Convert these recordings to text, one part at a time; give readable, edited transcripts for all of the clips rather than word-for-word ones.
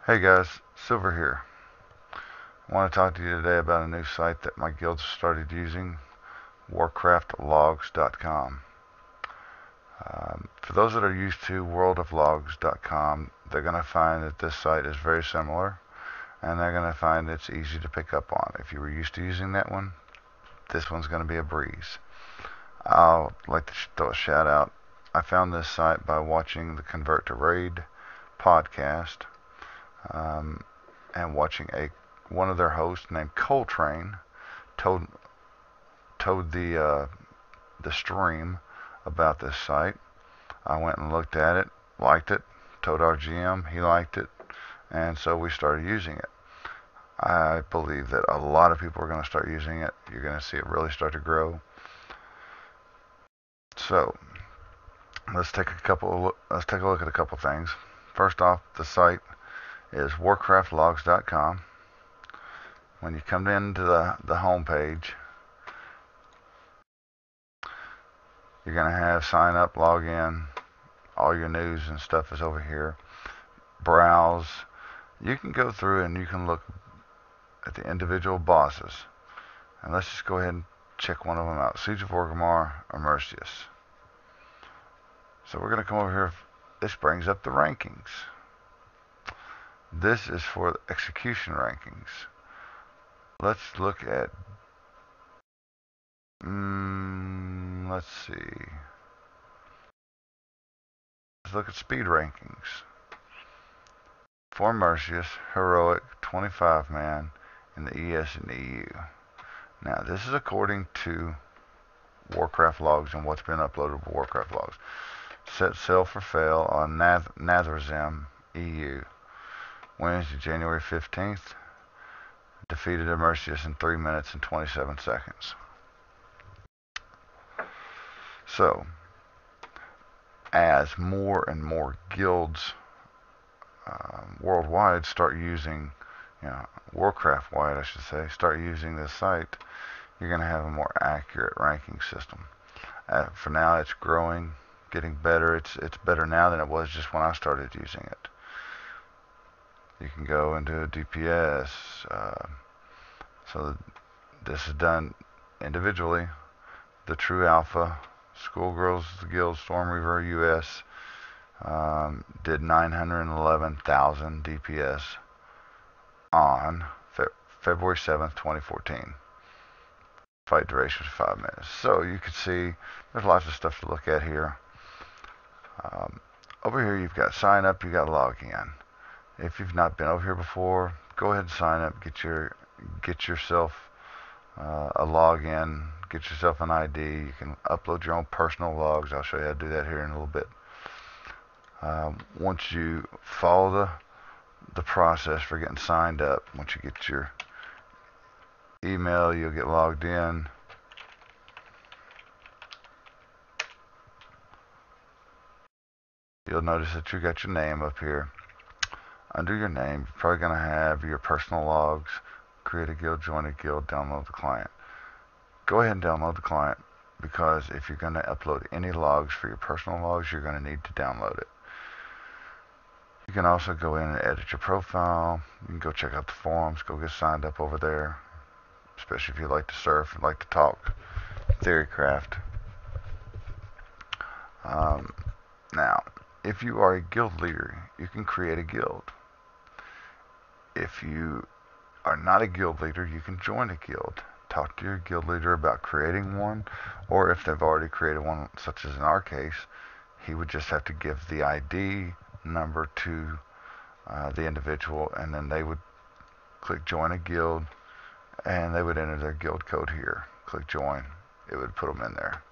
Hey guys, Silver here. I want to talk to you today about a new site that my guild started using, warcraftlogs.com. For those that are used to worldoflogs.com, they're going to find that this site is very similar, and they're going to find it's easy to pick up on. If you were used to using that one, this one's going to be a breeze. I'll like to throw a shout out. I found this site by watching the Convert to Raid podcast. And watching one of their hosts named Koltrane told the stream about this site. I went and looked at it, liked it, told our GM he liked it, and so we started using it. I believe that a lot of people are going to start using it. You're going to see it really start to grow. So let's take a look at a couple things. First off, the site is warcraftlogs.com. When you come into the home page, you're going to have sign up, log in, all your news and stuff is over here. Browse. You can go through and you can look at the individual bosses. And let's just go ahead and check one of them out. Siege of Orgrimmar, Immersius. So we're going to come over here. This brings up the rankings. This is for the execution rankings. Let's look at, let's see. Let's look at speed rankings. For Immersius, Heroic, 25-man in the ES and EU. Now, this is according to Warcraft Logs and what's been uploaded to Warcraft Logs. Set sail for Fail on Nathrazim, EU. Wednesday, January 15th. Defeated Immersius in 3 minutes and 27 seconds. So, as more and more guilds worldwide start using, Warcraft-wide I should say, start using this site, you're going to have a more accurate ranking system. For now, it's growing, getting better. It's better now than it was just when I started using it. You can go into DPS. So this is done individually. The True Alpha, Schoolgirls Guild, Stormreaver US, did 911,000 DPS on February 7th, 2014. Fight duration was 5 minutes. So you can see there's lots of stuff to look at here. Over here you've got sign up, you got log in. If you've not been over here before, go ahead and sign up, get yourself a login, get yourself an ID. You can upload your own personal logs. I'll show you how to do that here in a little bit. Once you follow the process for getting signed up, once you get your email, you'll get logged in. You'll notice that you got your name up here. Under your name, you're probably going to have your personal logs, create a guild, join a guild, download the client. Go ahead and download the client, because if you're going to upload any logs for your personal logs, you're going to need to download it. You can also go in and edit your profile. You can go check out the forums, go get signed up over there, especially if you like to surf and like to talk Theorycraft. Now, if you are a guild leader, you can create a guild. If you are not a guild leader, you can join a guild. Talk to your guild leader about creating one, or if they've already created one, such as in our case, he would just have to give the ID number to the individual, and then they would click join a guild, and they would enter their guild code here. Click join. It would put them in there.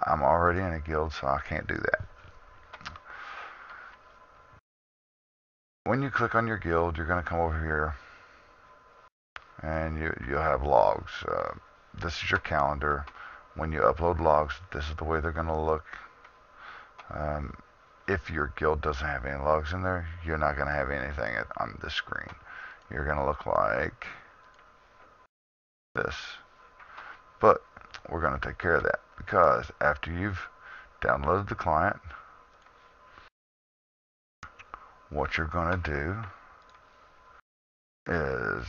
I'm already in a guild, so I can't do that. When you click on your guild, you're going to come over here and you'll have logs. This is your calendar. When you upload logs, this is the way they're going to look. If your guild doesn't have any logs in there, you're not going to have anything on this screen. You're going to look like this. But we're going to take care of that, because after you've downloaded the client, what you're going to do is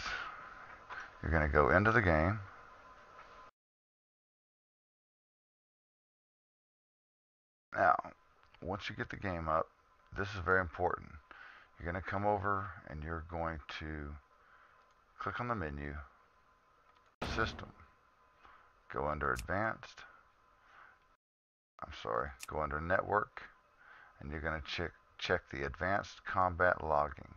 you're going to go into the game. Now, once you get the game up, this is very important. You're going to come over and you're going to click on the menu, System, go under Advanced, go under Network, and you're going to check the Advanced Combat Logging.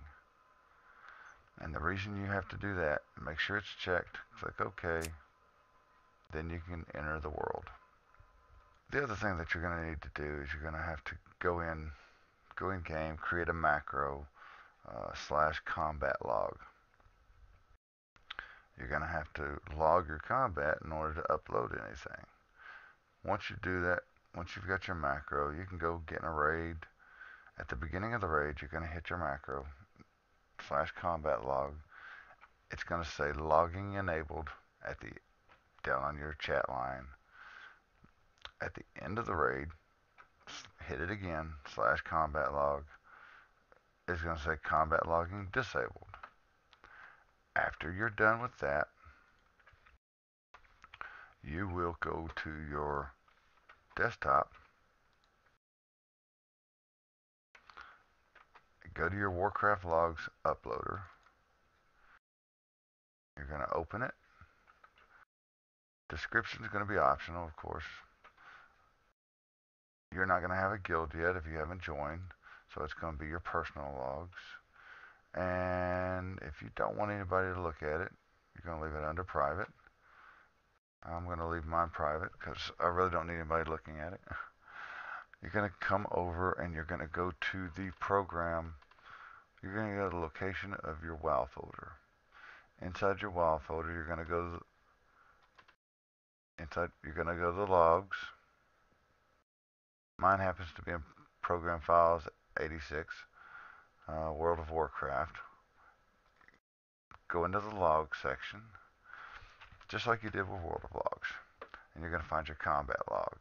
And the reason you have to do that, make sure it's checked, click OK, then you can enter the world. The other thing that you're going to need to do is you're going to have to go in game, create a macro /combat log. You're going to have to log your combat in order to upload anything. Once you do that, once you've got your macro, you can go get in a raid. At the beginning of the raid, you're going to hit your macro /combat log. It's going to say logging enabled down on your chat line. At the end of the raid, hit it again, /combat log. It's going to say combat logging disabled. After you're done with that, you will go to your desktop, go to your Warcraft Logs uploader. You're going to open it. Description is going to be optional, of course. You're not going to have a guild yet if you haven't joined, so it's going to be your personal logs. And if you don't want anybody to look at it, you're going to leave it under private. I'm going to leave mine private because I really don't need anybody looking at it. You're going to come over and you're going to go to the program. You're going to go to the location of your WoW folder. Inside your WoW folder, you're going to go to the logs. Mine happens to be in Program Files 86, World of Warcraft. Go into the log section, just like you did with World of Logs, and you're going to find your combat log.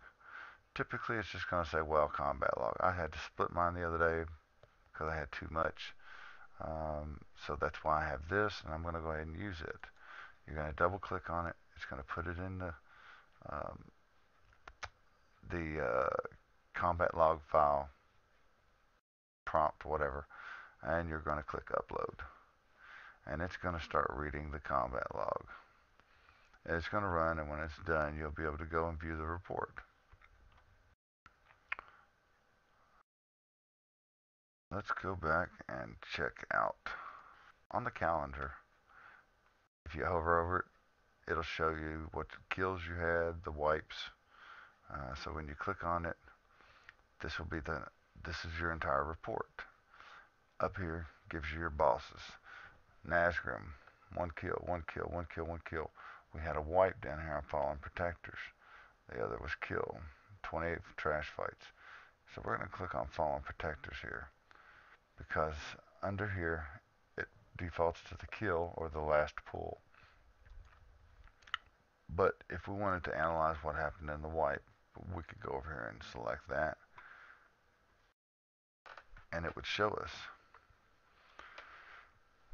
Typically, it's just going to say, well, combat log. I had to split mine the other day because I had too much. So that's why I have this, and I'm going to go ahead and use it. You're going to double click on it. It's going to put it in the combat log file, prompt, whatever, and you're going to click upload. And it's going to start reading the combat log. It's going to run, and when it's done, you'll be able to go and view the report. Let's go back and check out on the calendar. If you hover over it, it'll show you what kills you had, the wipes. So when you click on it, this is your entire report. Up here gives you your bosses. Nazgrim, 1 kill, 1 kill, 1 kill, 1 kill. We had a wipe down here on Fallen Protectors. The other was kill, 28 trash fights. So we're going to click on Fallen Protectors here, because under here it defaults to the kill or the last pull. But if we wanted to analyze what happened in the wipe, we could go over here and select that, and it would show us.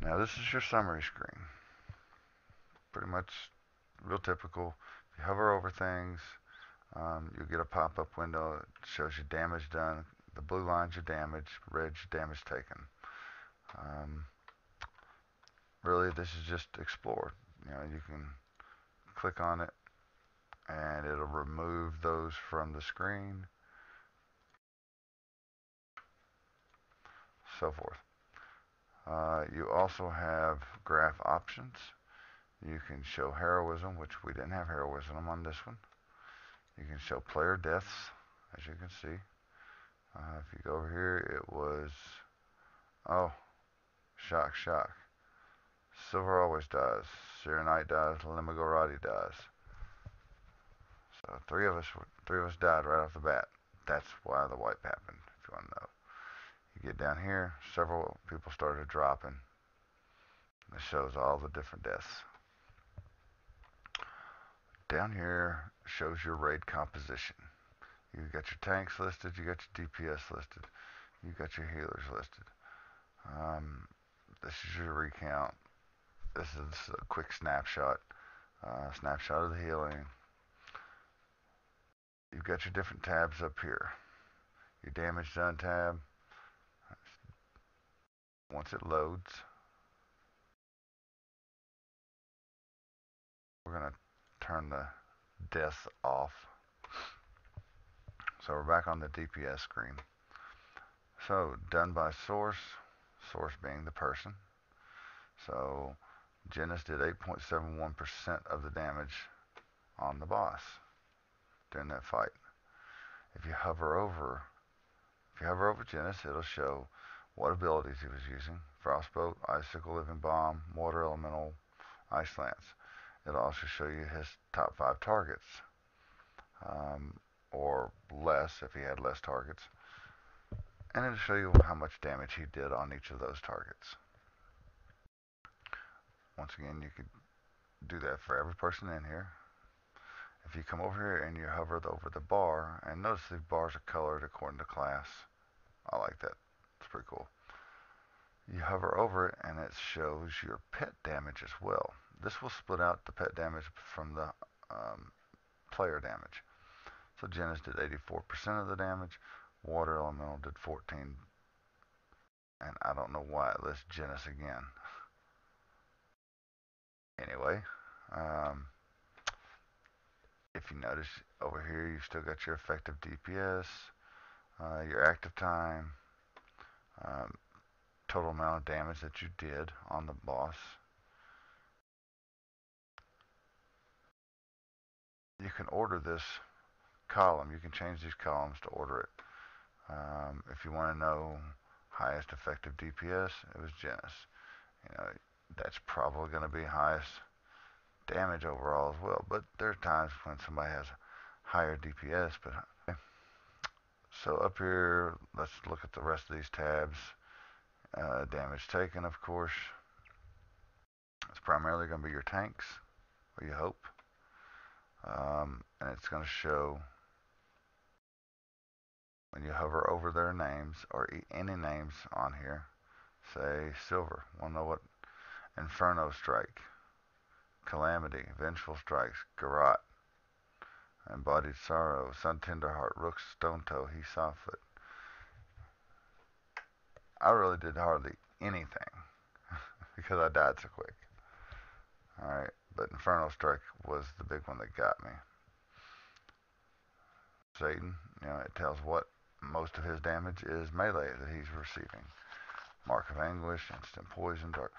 Now this is your summary screen. Pretty much real typical. If you hover over things, you'll get a pop-up window. It shows you damage done. The blue line's your damage, red's your damage taken. Really, this is just explore. You can click on it, and it'll remove those from the screen, so forth. You also have graph options. You can show heroism, which we didn't have heroism on this one. You can show player deaths, as you can see. If you go over here, it was, shock, shock. Silver always dies. Serenite dies. Lemagorati dies. So three of us died right off the bat. That's why the wipe happened, if you want to know. You get down here, several people started dropping. It shows all the different deaths. Down here shows your raid composition. You got your tanks listed, you got your DPS listed, you got your healers listed. This is your recount. this is a quick snapshot. Snapshot of the healing. You've got your different tabs up here. Your damage done tab. Once it loads, we're going to turn the death off. So we're back on the DPS screen. So done by source, source being the person. So Genis did 8.71% of the damage on the boss during that fight. If you hover over Genis, it'll show what abilities he was using: Frostbolt, Icicle, Living Bomb, Water Elemental, Ice Lance. It'll also show you his top 5 targets, or less if he had less targets, and it'll show you how much damage he did on each of those targets. Once again, you could do that for every person in here. If you come over here and you hover over the bar, and notice the bars are colored according to class. I like that. It's pretty cool. You hover over it and it shows your pet damage as well. This will split out the pet damage from the player damage. So Genis did 84% of the damage. Water Elemental did 14. And I don't know why it lists Genis again. Anyway, if you notice over here, you've still got your effective DPS, your active time, total amount of damage that you did on the boss. You can order this column. You can change these columns to order it. If you want to know highest effective DPS, it was Genis. You know, that's probably going to be highest damage overall as well. But there are times when somebody has higher DPS. But so up here, let's look at the rest of these tabs. Damage taken, of course. It's primarily going to be your tanks, or you hope. And it's going to show when you hover over their names, or any names on here. Say Silver. Want to know what? Inferno Strike, Calamity, Vengeful Strikes, Garrote, Embodied Sorrow, Sun Tenderheart, Rook, Stone Toe, He Softfoot. I really did hardly anything because I died so quick. Alright, but Inferno Strike was the big one that got me. Satan, it tells what most of his damage is melee that he's receiving. Mark of Anguish, Instant Poison, Dark.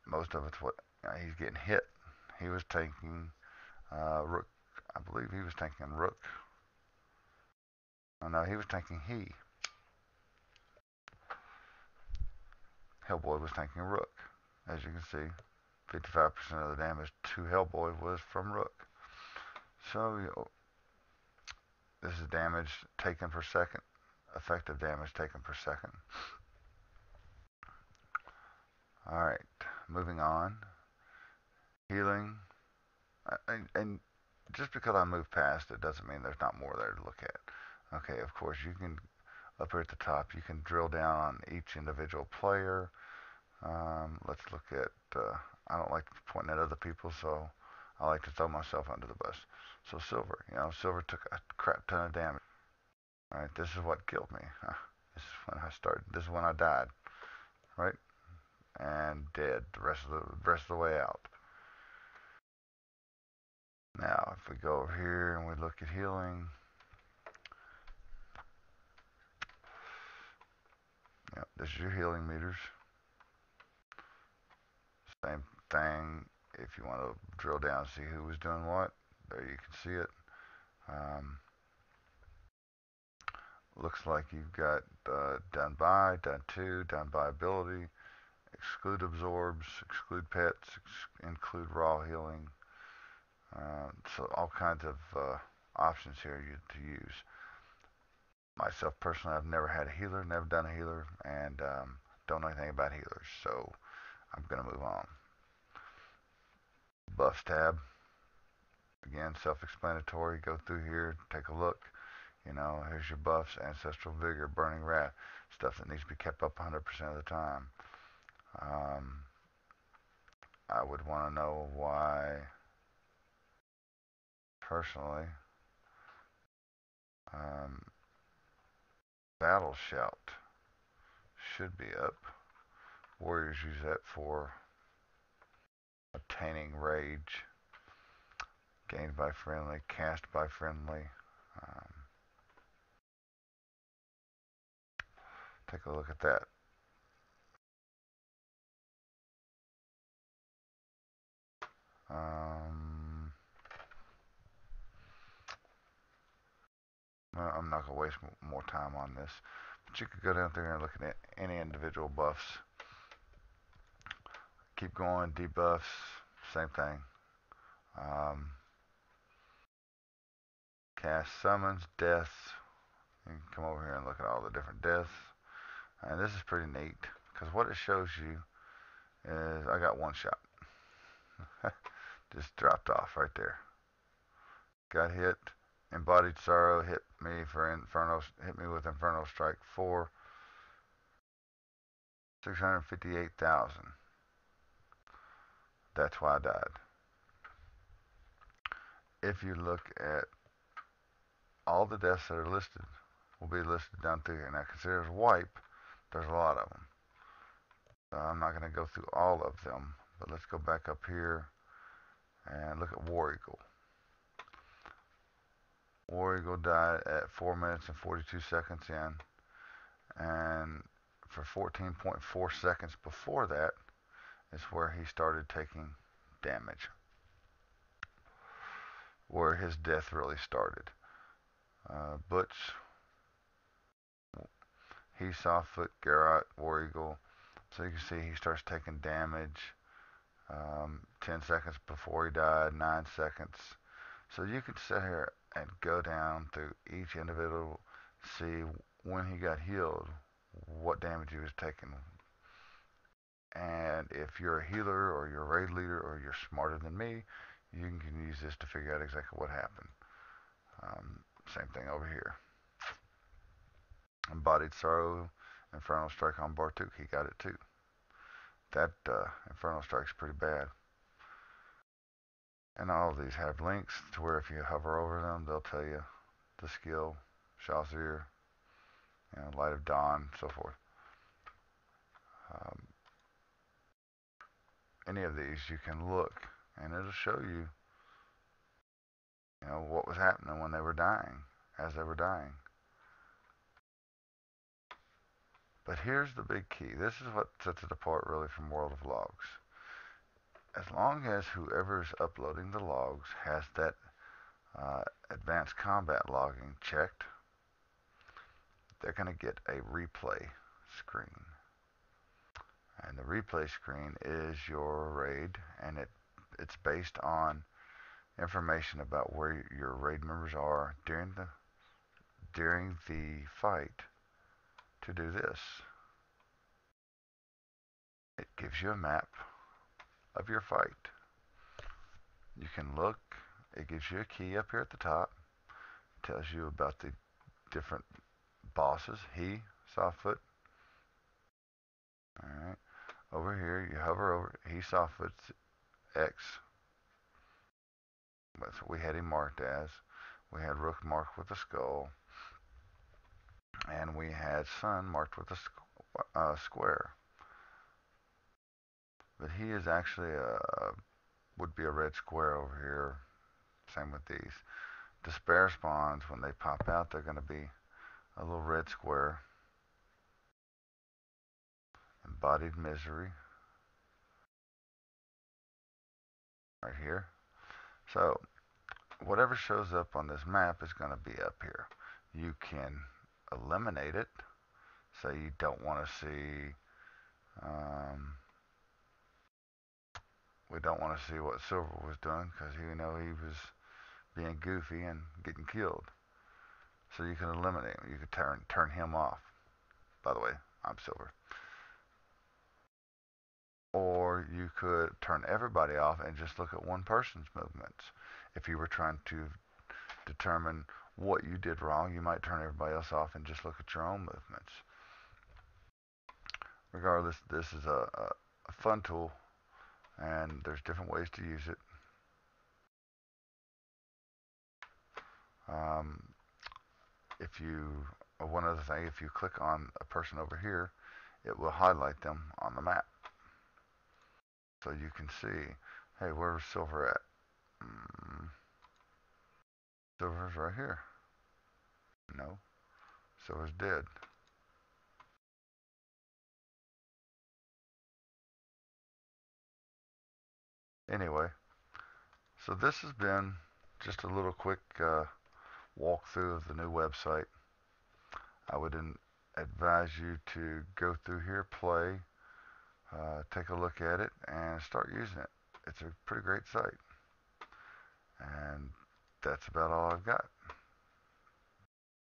Most of it's what he's getting hit. He was tanking Rook. I believe he was tanking Rook. Oh no, he was tanking He. Hellboy was tanking Rook. As you can see, 55% of the damage to Hellboy was from Rook. So this is damage taken per second. Effective damage taken per second. Alright, moving on. Healing. And just because I moved past it doesn't mean there's not more there to look at. Okay, of course, you can, up here at the top, you can drill down on each individual player. Let's look at, I don't like pointing at other people, so I like to throw myself under the bus. So Silver, Silver took a crap ton of damage. Alright, this is what killed me. This is when I started, this is when I died. Right? And dead the rest of the way out. Now, if we go over here and we look at healing, this is your healing meters. Same thing. If you want to drill down and see who was doing what, there you can see it. Looks like you've got done by, done to, done by ability, exclude absorbs, exclude pets, include raw healing. So all kinds of options here to use. Myself personally, I've never had a healer, never done a healer, and don't know anything about healers, so I'm going to move on. Buffs tab. Again, self-explanatory. Go through here, take a look. Here's your buffs: Ancestral Vigor, Burning Wrath, stuff that needs to be kept up 100% of the time. I would want to know why, personally, um, Battle Shout should be up. Warriors use that for obtaining rage, gained by friendly, cast by friendly. Um, take a look at that. Um, well, I'm not going to waste more time on this, but you could go down there and look at any individual buffs. Keep going, debuffs, same thing. Cast summons, deaths. You can come over here and look at all the different deaths. And this is pretty neat, because what it shows you is I got one shot. Just dropped off right there. Got hit. Embodied Sorrow hit me with Inferno Strike for 658,000. That's why I died. If you look at all the deaths that are listed, will be listed down through here. Now consider as wipe, there's a lot of them. I'm not going to go through all of them, but let's go back up here and look at War Eagle. War Eagle died at 4 minutes and 42 seconds in, and for 14.4 seconds before that is where he started taking damage, where his death really started. Butch, he Softfoot, Garrot, War Eagle. So you can see he starts taking damage 10 seconds before he died, 9 seconds. So you could sit here and go down through each individual, see when he got healed, what damage he was taking. And if you're a healer or you're a raid leader or you're smarter than me, you can use this to figure out exactly what happened. Same thing over here. Embodied Sorrow, Infernal Strike on Bartuk, he got it too. That Infernal Strike's pretty bad. And all of these have links to where if you hover over them, they'll tell you the skill, Shazir, Light of Dawn, so forth. Any of these you can look and it'll show you, what was happening when they were dying, as they were dying. But here's the big key. This is what sets it apart really from World of Logs. As long as whoever is uploading the logs has that advanced combat logging checked, they're going to get a replay screen. And the replay screen is your raid, and it's based on information about where your raid members are during the fight to do this. It gives you a map of your fight. You can look. It gives you a key up here at the top. It tells you about the different bosses. He, Softfoot. Alright. Over here, you hover over. He, Softfoot's X. That's what we had him marked as. We had Rook marked with a skull. And we had Sun marked with a square. But he is actually would be a red square over here. Same with these. Despair spawns, when they pop out, they're going to be a little red square. Embodied Misery. Right here. So, whatever shows up on this map is going to be up here. You can eliminate it. Say you don't want to see... we don't want to see what Silver was doing because he was being goofy and getting killed. So you can eliminate him. You can turn him off. By the way, I'm Silver. Or you could turn everybody off and just look at one person's movements. If you were trying to determine what you did wrong, you might turn everybody else off and just look at your own movements. Regardless, this is a fun tool. and there's different ways to use it. One other thing, if you click on a person over here, it will highlight them on the map. So you can see, hey, where's Silver at? Silver's right here. No, Silver's dead. Anyway, so this has been just a little quick walkthrough of the new website. I would advise you to go through here, play, take a look at it, and start using it. It's a pretty great site. And that's about all I've got.